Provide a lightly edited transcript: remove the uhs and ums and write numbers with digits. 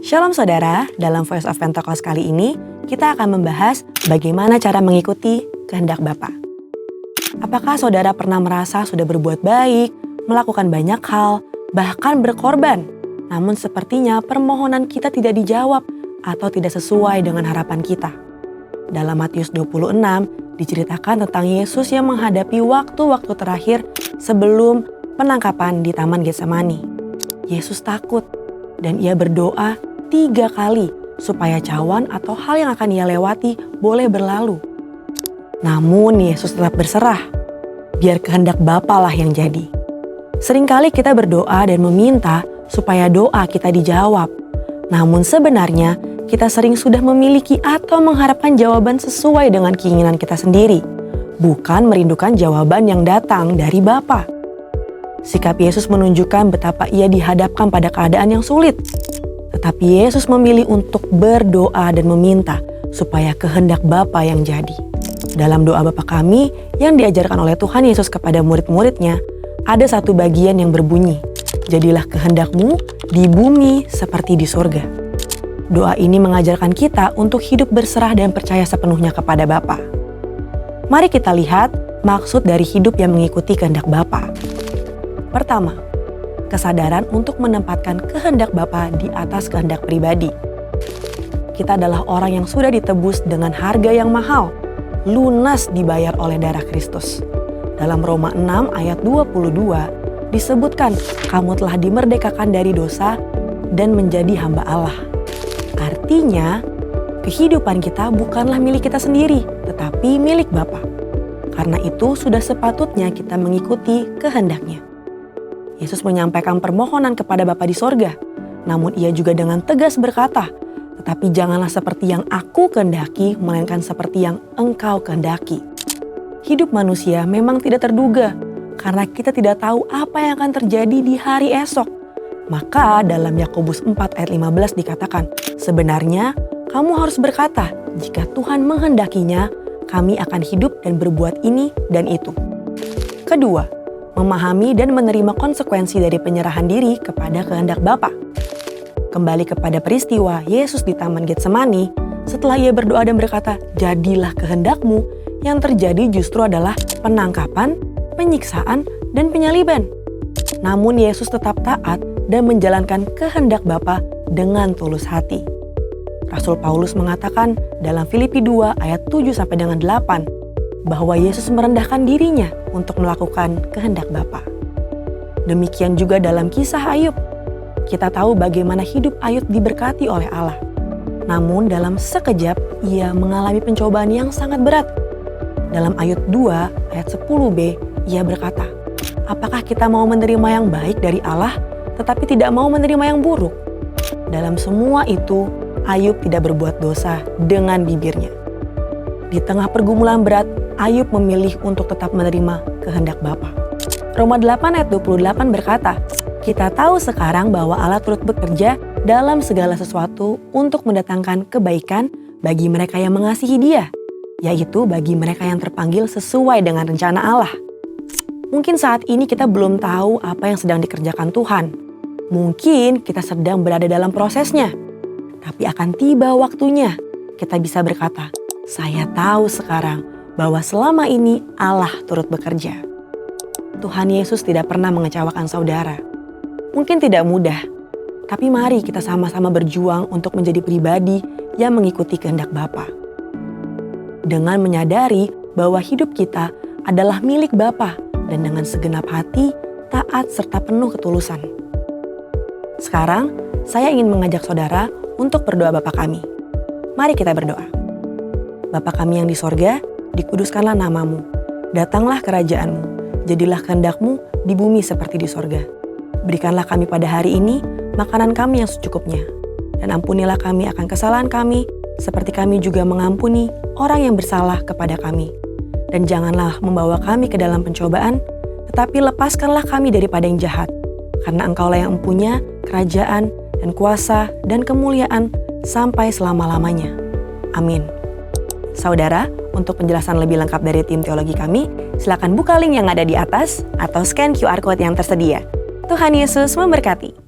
Shalom saudara, dalam Voice of Pentecost kali ini kita akan membahas bagaimana cara mengikuti kehendak Bapa. Apakah saudara pernah merasa sudah berbuat baik, melakukan banyak hal, bahkan berkorban, namun sepertinya permohonan kita tidak dijawab atau tidak sesuai dengan harapan kita? Dalam Matius 26 diceritakan tentang Yesus yang menghadapi waktu-waktu terakhir sebelum penangkapan di Taman Getsemani. Yesus takut dan ia berdoa 3 kali supaya cawan atau hal yang akan ia lewati boleh berlalu. Namun Yesus tetap berserah, biar kehendak Bapa lah yang jadi. Seringkali kita berdoa dan meminta supaya doa kita dijawab. Namun sebenarnya kita sering sudah memiliki atau mengharapkan jawaban sesuai dengan keinginan kita sendiri, bukan merindukan jawaban yang datang dari Bapa. Sikap Yesus menunjukkan betapa ia dihadapkan pada keadaan yang sulit. Tetapi Yesus memilih untuk berdoa dan meminta supaya kehendak Bapa yang jadi. Dalam doa Bapa kami yang diajarkan oleh Tuhan Yesus kepada murid-muridnya, ada satu bagian yang berbunyi, "Jadilah kehendak-Mu di bumi seperti di surga." Doa ini mengajarkan kita untuk hidup berserah dan percaya sepenuhnya kepada Bapa. Mari kita lihat maksud dari hidup yang mengikuti kehendak Bapa. Pertama, kesadaran untuk menempatkan kehendak Bapa di atas kehendak pribadi. Kita adalah orang yang sudah ditebus dengan harga yang mahal, lunas dibayar oleh darah Kristus. Dalam Roma 6 ayat 22 disebutkan, kamu telah dimerdekakan dari dosa dan menjadi hamba Allah. Artinya, kehidupan kita bukanlah milik kita sendiri, tetapi milik Bapa. Karena itu sudah sepatutnya kita mengikuti kehendak-Nya. Yesus menyampaikan permohonan kepada Bapa di sorga, namun ia juga dengan tegas berkata, tetapi janganlah seperti yang aku kehendaki, melainkan seperti yang engkau kehendaki. Hidup manusia memang tidak terduga, karena kita tidak tahu apa yang akan terjadi di hari esok. Maka dalam Yakobus 4 ayat 15 dikatakan, sebenarnya kamu harus berkata, jika Tuhan menghendakinya, kami akan hidup dan berbuat ini dan itu. Kedua, memahami dan menerima konsekuensi dari penyerahan diri kepada kehendak Bapa. Kembali kepada peristiwa Yesus di Taman Getsemani, setelah ia berdoa dan berkata, jadilah kehendak-Mu, yang terjadi justru adalah penangkapan, penyiksaan, dan penyaliban. Namun Yesus tetap taat dan menjalankan kehendak Bapa dengan tulus hati. Rasul Paulus mengatakan dalam Filipi 2 ayat 7-8 bahwa Yesus merendahkan dirinya untuk melakukan kehendak Bapa. Demikian juga dalam kisah Ayub. Kita tahu bagaimana hidup Ayub diberkati oleh Allah. Namun dalam sekejap ia mengalami pencobaan yang sangat berat. Dalam Ayub 2 ayat 10b ia berkata, apakah kita mau menerima yang baik dari Allah tetapi tidak mau menerima yang buruk? Dalam semua itu Ayub tidak berbuat dosa dengan bibirnya. Di tengah pergumulan berat, Ayub memilih untuk tetap menerima kehendak Bapa. Roma 8 ayat 28 berkata, kita tahu sekarang bahwa Allah turut bekerja dalam segala sesuatu untuk mendatangkan kebaikan bagi mereka yang mengasihi Dia, yaitu bagi mereka yang terpanggil sesuai dengan rencana Allah. Mungkin saat ini kita belum tahu apa yang sedang dikerjakan Tuhan. Mungkin kita sedang berada dalam prosesnya. Tapi akan tiba waktunya kita bisa berkata, saya tahu sekarang bahwa selama ini Allah turut bekerja. Tuhan Yesus tidak pernah mengecewakan saudara. Mungkin tidak mudah, tapi mari kita sama-sama berjuang untuk menjadi pribadi yang mengikuti kehendak Bapa. Dengan menyadari bahwa hidup kita adalah milik Bapa dan dengan segenap hati, taat serta penuh ketulusan. Sekarang, saya ingin mengajak saudara untuk berdoa Bapa kami. Mari kita berdoa. Bapa kami yang di sorga, dikuduskanlah nama-Mu. Datanglah kerajaan-Mu. Jadilah kehendak-Mu di bumi seperti di sorga. Berikanlah kami pada hari ini makanan kami yang secukupnya. Dan ampunilah kami akan kesalahan kami, seperti kami juga mengampuni orang yang bersalah kepada kami. Dan janganlah membawa kami ke dalam pencobaan, tetapi lepaskanlah kami daripada yang jahat. Karena Engkaulah yang mempunyai kerajaan dan kuasa dan kemuliaan sampai selama-lamanya. Amin. Saudara, untuk penjelasan lebih lengkap dari tim teologi kami, silakan buka link yang ada di atas atau scan QR Code yang tersedia. Tuhan Yesus memberkati.